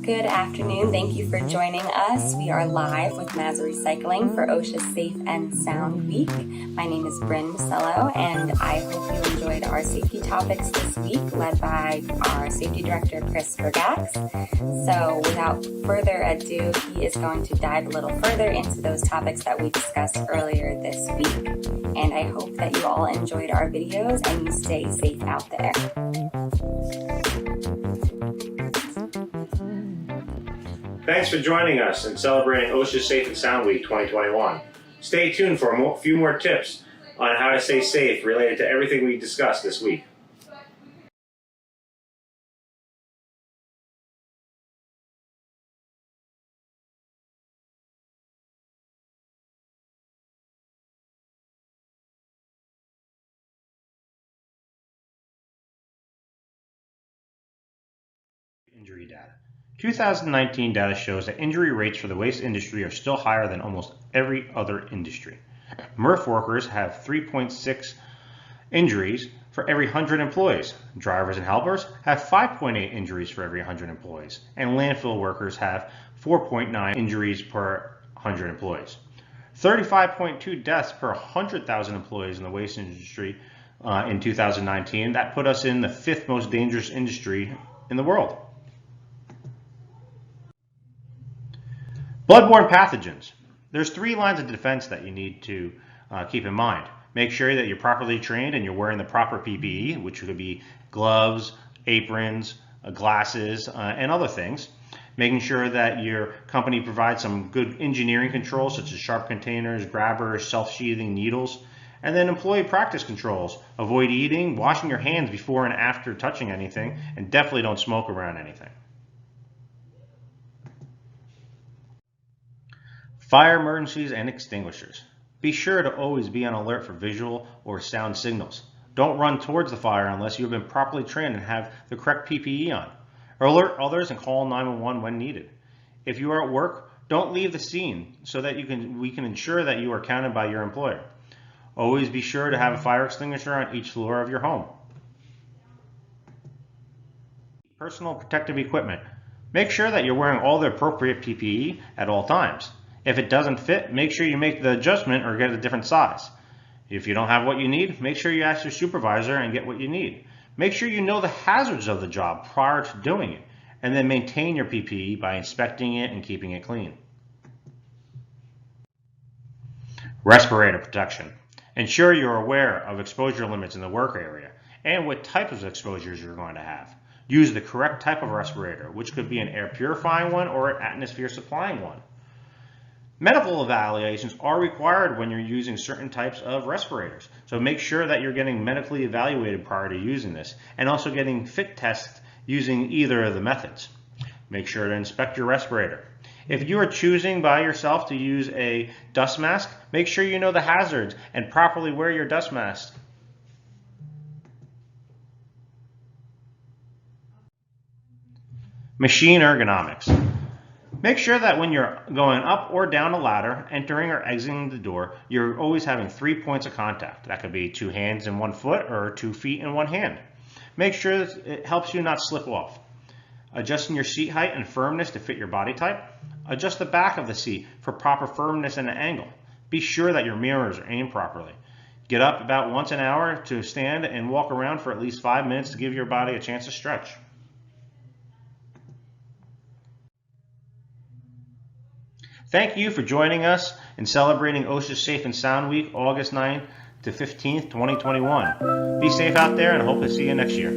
Good afternoon. Thank you for joining us. We are live with Mazza Recycling for OSHA Safe and Sound Week. My name is Bryn Masello, and I hope you enjoyed our safety topics this week, led by our Safety Director, Chris Bergax. So without further ado, he is going to dive a little further into those topics that we discussed earlier this week. And I hope that you all enjoyed our videos and you stay safe out there. Thanks for joining us and celebrating OSHA Safe and Sound Week 2021. Stay tuned for a few more tips on how to stay safe related to everything we discussed this week. Injury data. 2019 data shows that injury rates for the waste industry are still higher than almost every other industry. MRF workers have 3.6 injuries for every 100 employees. Drivers and helpers have 5.8 injuries for every 100 employees. And landfill workers have 4.9 injuries per 100 employees. 35.2 deaths per 100,000 employees in the waste industry in 2019. That put us in the 5th most dangerous industry in the world. Bloodborne pathogens. There's 3 lines of defense that you need to keep in mind. Make sure that you're properly trained and you're wearing the proper PPE, which could be gloves, aprons, glasses, and other things. Making sure that your company provides some good engineering controls, such as sharp containers, grabbers, self-sheathing needles. And then employee practice controls. Avoid eating, washing your hands before and after touching anything, and definitely don't smoke around anything. Fire emergencies and extinguishers. Be sure to always be on alert for visual or sound signals. Don't run towards the fire unless you have been properly trained and have the correct PPE on. Alert others and call 911 when needed. If you are at work, don't leave the scene so that we can ensure that you are counted by your employer. Always be sure to have a fire extinguisher on each floor of your home. Personal protective equipment. Make sure that you're wearing all the appropriate PPE at all times. If it doesn't fit, make sure you make the adjustment or get a different size. If you don't have what you need, make sure you ask your supervisor and get what you need. Make sure you know the hazards of the job prior to doing it, and then maintain your PPE by inspecting it and keeping it clean. Respirator protection. Ensure you're aware of exposure limits in the work area and what type of exposures you're going to have. Use the correct type of respirator, which could be an air purifying one or an atmosphere supplying one. Medical evaluations are required when you're using certain types of respirators. So make sure that you're getting medically evaluated prior to using this, and also getting fit tests using either of the methods. Make sure to inspect your respirator. If you are choosing by yourself to use a dust mask, make sure you know the hazards and properly wear your dust mask. Machine ergonomics. Make sure that when you're going up or down a ladder, entering or exiting the door, you're always having 3 points of contact. That could be 2 hands and 1 foot or 2 feet and 1 hand. Make sure that it helps you not slip off. Adjusting your seat height and firmness to fit your body type. Adjust the back of the seat for proper firmness and angle. Be sure that your mirrors are aimed properly. Get up about once an hour to stand and walk around for at least 5 minutes to give your body a chance to stretch. Thank you for joining us in celebrating OSHA Safe and Sound Week, August 9th to 15th, 2021. Be safe out there, and I hope to see you next year.